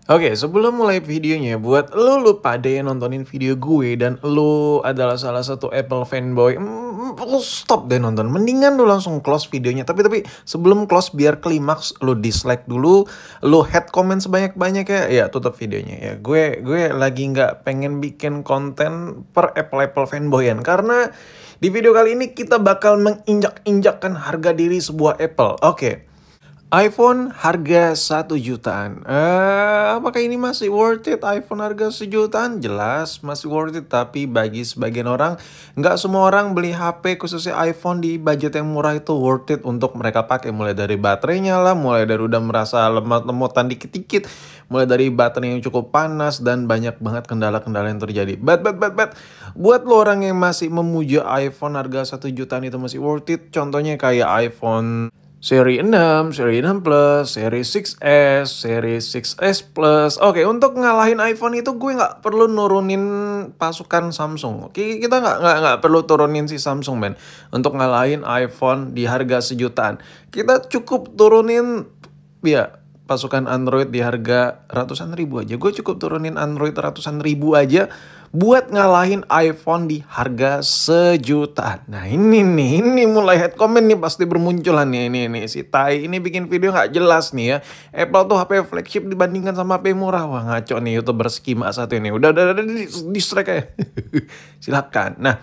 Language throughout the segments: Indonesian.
Oke, sebelum mulai videonya, buat lu pada yang nontonin video gue dan lu adalah salah satu Apple fanboy, lu stop deh nonton. Mendingan lu langsung close videonya. Tapi sebelum close biar klimaks, lu dislike dulu, lu head comment sebanyak-banyak ya tutup videonya ya. Gue lagi nggak pengen bikin konten per Apple fanboyan karena di video kali ini kita bakal menginjak-injakkan harga diri sebuah Apple. Oke. iPhone harga 1 jutaan. Apakah ini masih worth it? iPhone harga 1 jutaan? Jelas masih worth it. Tapi bagi sebagian orang, nggak semua orang beli HP khususnya iPhone di budget yang murah itu worth it untuk mereka pakai. Mulai dari baterainya lah, mulai dari udah merasa lemot-lemotan dikit-dikit, mulai dari baterai yang cukup panas, dan banyak banget kendala-kendala yang terjadi. But, buat lo orang yang masih memuja iPhone harga 1 jutaan itu masih worth it, contohnya kayak iPhone Seri 6, Seri 6 Plus, Seri 6S, Seri 6S Plus. Oke, untuk ngalahin iPhone itu gue nggak perlu nurunin pasukan Samsung. Oke, kita nggak perlu turunin si Samsung, men. Untuk ngalahin iPhone di harga 1 jutaan. Kita cukup turunin, ya, pasukan Android di harga ratusan ribu aja. Gue cukup turunin Android ratusan ribu aja buat ngalahin iPhone di harga 1 jutaan. Nah ini mulai head comment nih pasti bermunculan nih. Ini si Tai ini bikin video nggak jelas nih ya. Apple tuh HP flagship dibandingkan sama HP murah. Wah ngaco nih YouTuber skima satu ini. Udah distrike ya. Silakan. Nah,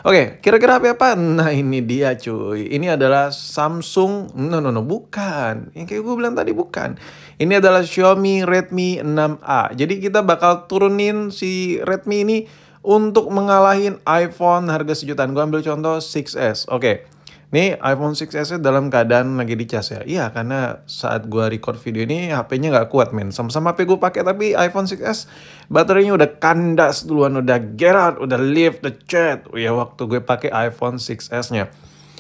oke, kira-kira HP apa? Nah ini dia cuy. Ini adalah Samsung. No, bukan. Yang kayak gue bilang tadi bukan. Ini adalah Xiaomi Redmi 6A. Jadi kita bakal turunin si Redmi ini untuk mengalahin iPhone harga 1 jutaan. Gue ambil contoh 6S. Oke. Nih iPhone 6S dalam keadaan lagi dicas ya. Iya, karena saat gue record video ini HP-nya nggak kuat, men. Sama-sama HP gue pakai, tapi iPhone 6S baterainya udah kandas duluan, udah get out, udah leave the chat. Ya waktu gue pakai iPhone 6S-nya.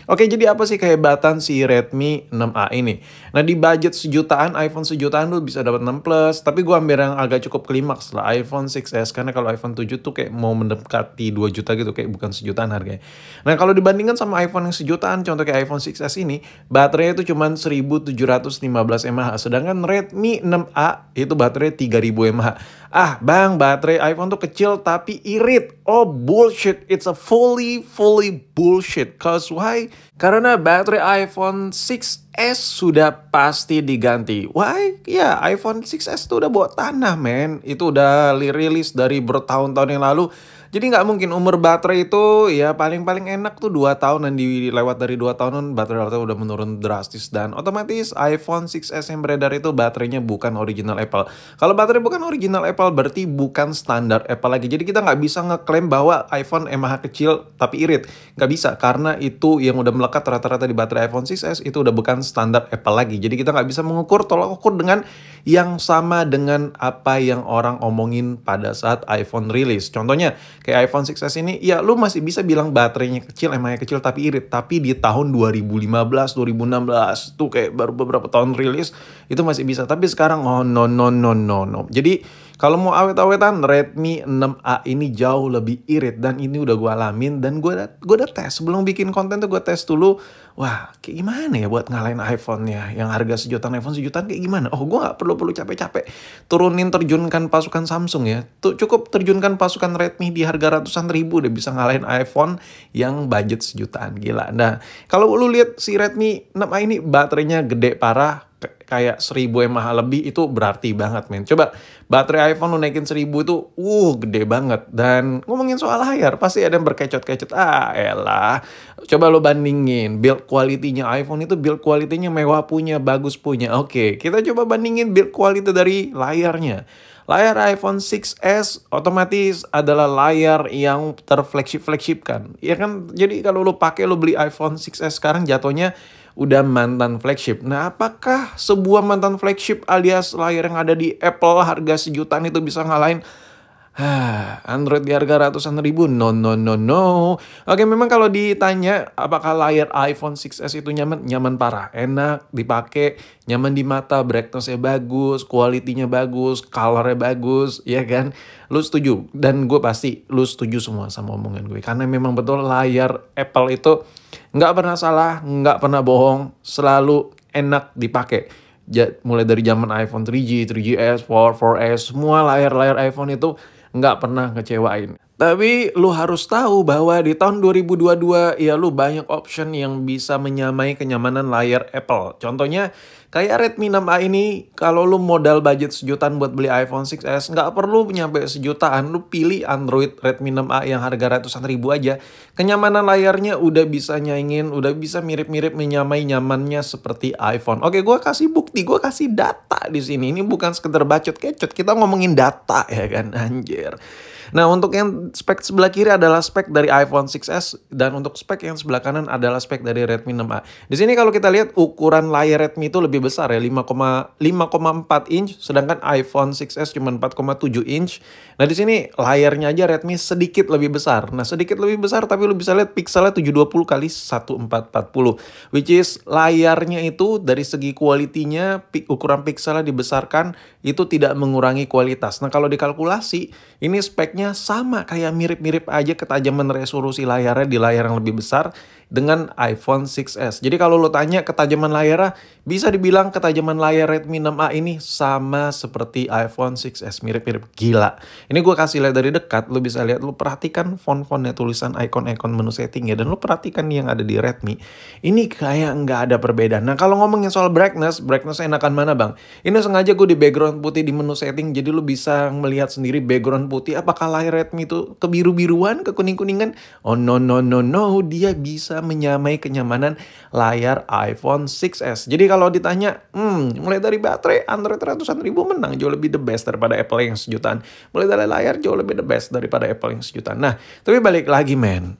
Oke, jadi apa sih kehebatan si Redmi 6A ini? Nah, di budget 1 jutaan, iPhone 1 jutaan lu bisa dapat 6 Plus. Tapi gue ambil yang agak cukup klimaks lah, iPhone 6S. Karena kalau iPhone 7 tuh kayak mau mendekati 2 juta gitu, kayak bukan 1 jutaan harganya. Nah, kalau dibandingkan sama iPhone yang 1 jutaan, contoh kayak iPhone 6S ini, baterainya itu cuma 1715 mAh. Sedangkan Redmi 6A itu baterai 3000 mAh. Ah, bang, baterai iPhone tuh kecil tapi irit. Oh, bullshit. It's a fully bullshit. Cause why? Karena baterai iPhone 6S sudah pasti diganti. Why? Ya, iPhone 6S tuh udah bawa tanah, men. Itu udah rilis dari bertahun-tahun yang lalu. Jadi nggak mungkin umur baterai itu ya paling enak tuh 2 tahun, dan dilewat dari 2 tahunan baterai udah menurun drastis, dan otomatis iPhone 6S yang beredar itu baterainya bukan original Apple. Kalau baterai bukan original Apple berarti bukan standar Apple lagi. Jadi kita nggak bisa ngeklaim bahwa iPhone mAh kecil tapi irit. Nggak bisa, karena itu yang udah melekat rata-rata di baterai iPhone 6S itu udah bukan standar Apple lagi. Jadi kita nggak bisa mengukur tolak ukur dengan yang sama dengan apa yang orang omongin pada saat iPhone rilis. Contohnya kayak iPhone 6S ini, ya lu masih bisa bilang baterainya kecil, emangnya kecil tapi irit. Tapi di tahun 2015, 2016 tuh kayak baru beberapa tahun rilis, itu masih bisa. Tapi sekarang oh no. Jadi kalau mau awet-awetan, Redmi 6A ini jauh lebih irit, dan ini udah gue alamin, dan gue udah tes. Sebelum bikin konten tuh gue tes dulu, wah kayak gimana ya buat ngalahin iPhone-nya yang harga 1 jutaan, iPhone 1 jutaan kayak gimana? Oh, gue gak perlu capek-capek terjunkan pasukan Samsung ya. Tuh cukup terjunkan pasukan Redmi di harga ratusan ribu udah bisa ngalahin iPhone yang budget 1 jutaan. Gila. Nah, kalau lu lihat si Redmi 6A ini baterainya gede parah, kayak 1000 mAh lebih, itu berarti banget, men. Coba baterai iPhone lu naikin 1000 itu gede banget. Dan ngomongin soal layar pasti ada yang berkecot-kecot. Elah. Coba lu bandingin build quality-nya iPhone itu, build quality-nya mewah punya, bagus punya. Oke, kita coba bandingin build quality dari layarnya. Layar iPhone 6S otomatis adalah layar yang terflagship-flagshipkan. Ya kan? Jadi kalau lu beli iPhone 6S sekarang jatuhnya udah mantan flagship. Nah, apakah sebuah mantan flagship alias layar yang ada di Apple harga 1 jutaan itu bisa ngalahin Android di harga ratusan ribu? No. Oke, memang kalau ditanya apakah layar iPhone 6S itu nyaman parah, enak dipakai, nyaman di mata, brightness-nya bagus, quality-nya bagus, color-nya bagus, ya kan? Lu setuju? Dan gue pasti lu setuju semua sama omongan gue, karena memang betul layar Apple itu nggak pernah salah, nggak pernah bohong, selalu enak dipakai. mulai dari zaman iPhone 3G, 3GS, 4S, semua layar-layar iPhone itu nggak pernah ngecewain. Tapi lu harus tahu bahwa di tahun 2022 ya lu banyak option yang bisa menyamai kenyamanan layar Apple. Contohnya kayak Redmi 6A ini, kalau lu modal budget sejutaan buat beli iPhone 6s, nggak perlu nyampe sejutaan, lu pilih Android Redmi 6A yang harga ratusan ribu aja. Kenyamanan layarnya udah bisa nyaingin, udah bisa mirip-mirip menyamai nyamannya seperti iPhone. Oke, gua kasih bukti, gua kasih data di sini. Ini bukan sekedar bacot-kecot, kita ngomongin data ya kan, anjir. Nah, untuk yang spek sebelah kiri adalah spek dari iPhone 6s dan untuk spek yang sebelah kanan adalah spek dari Redmi 6A. Di sini kalau kita lihat ukuran layar Redmi itu lebih besar ya, 5,4 inch, sedangkan iPhone 6s cuma 4,7 inch. Nah, di sini layarnya aja Redmi sedikit lebih besar. Nah, sedikit lebih besar tapi lu bisa lihat pikselnya 720 kali 1440, which is layarnya itu dari segi kualitinya, ukuran pikselnya dibesarkan itu tidak mengurangi kualitas. Nah, kalau dikalkulasi ini speknya sama, kayak mirip-mirip aja ketajaman resolusi layarnya di layar yang lebih besar dengan iPhone 6s. Jadi kalau lo tanya ketajaman layarnya, bisa dibilang ketajaman layar Redmi 6A ini sama seperti iPhone 6s, mirip-mirip. Gila. Ini gue kasih lihat dari dekat, lo bisa lihat, lo perhatikan font-fontnya, tulisan icon-icon menu setting ya, dan lo perhatikan yang ada di Redmi. Ini kayak nggak ada perbedaan. Nah, kalau ngomongin soal brightness enakan mana bang? Ini sengaja gue di background putih di menu setting, jadi lo bisa melihat sendiri background putih. Apakah layar Redmi itu kebiru-biruan, kekuning-kuningan? Oh no, dia bisa menyamai kenyamanan layar iPhone 6s. Jadi kalau ditanya, mulai dari baterai, Android ratusan ribu menang, jauh lebih the best daripada Apple yang sejutaan. Mulai dari layar, jauh lebih the best daripada Apple yang sejutaan. Nah, tapi balik lagi men,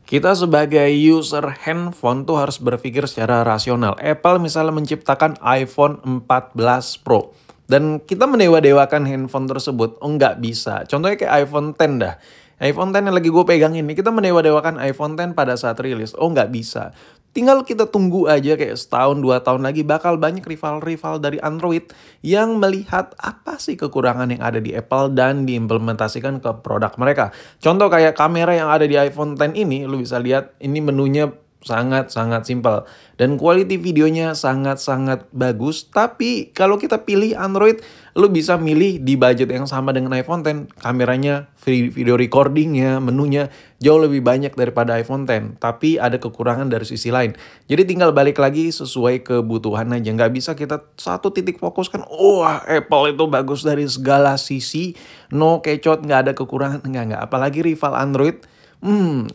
kita sebagai user handphone tuh harus berpikir secara rasional. Apple misalnya menciptakan iPhone 14 Pro. Dan kita mendewa-dewakan handphone tersebut. Oh, nggak bisa. Contohnya kayak iPhone 10 dah. iPhone 10 yang lagi gue pegang ini, kita mendewa-dewakan iPhone 10 pada saat rilis. Oh, nggak bisa. Tinggal kita tunggu aja kayak setahun, 2 tahun lagi bakal banyak rival-rival dari Android yang melihat apa sih kekurangan yang ada di Apple dan diimplementasikan ke produk mereka. Contoh kayak kamera yang ada di iPhone 10 ini, lu bisa lihat ini menunya sangat-sangat simpel. Dan quality videonya sangat-sangat bagus. Tapi kalau kita pilih Android, lu bisa milih di budget yang sama dengan iPhone 10. Kameranya, video recordingnya, menunya jauh lebih banyak daripada iPhone 10. Tapi ada kekurangan dari sisi lain. Jadi tinggal balik lagi sesuai kebutuhan aja. Nggak bisa kita satu titik fokus kan, wah Apple itu bagus dari segala sisi. No kecot, nggak ada kekurangan. Nggak. Apalagi rival Android,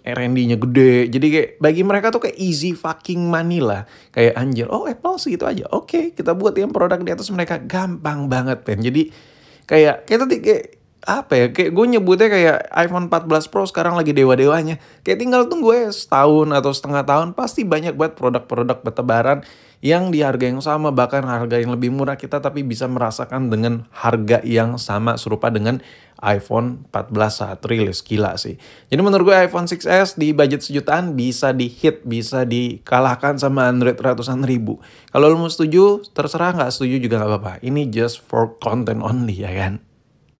R&D-nya gede. Jadi kayak bagi mereka tuh kayak easy fucking money lah. Kayak anjir, oh Apple segitu aja. Oke, kita buat yang produk di atas mereka. Gampang banget, Ben. Jadi kayak apa ya, kayak gue nyebutnya kayak iPhone 14 Pro sekarang lagi dewa-dewanya. Kayak tinggal tunggu ya setahun atau setengah tahun, pasti banyak banget produk-produk bertebaran yang di harga yang sama, bahkan harga yang lebih murah, kita tapi bisa merasakan dengan harga yang sama serupa dengan iPhone 14 saat rilis. Gila sih. Jadi menurut gue iPhone 6s di budget sejutaan bisa di-hit, bisa dikalahkan sama Android ratusan ribu. Kalau lo mau setuju, terserah, nggak setuju juga nggak apa-apa. Ini just for content only ya kan.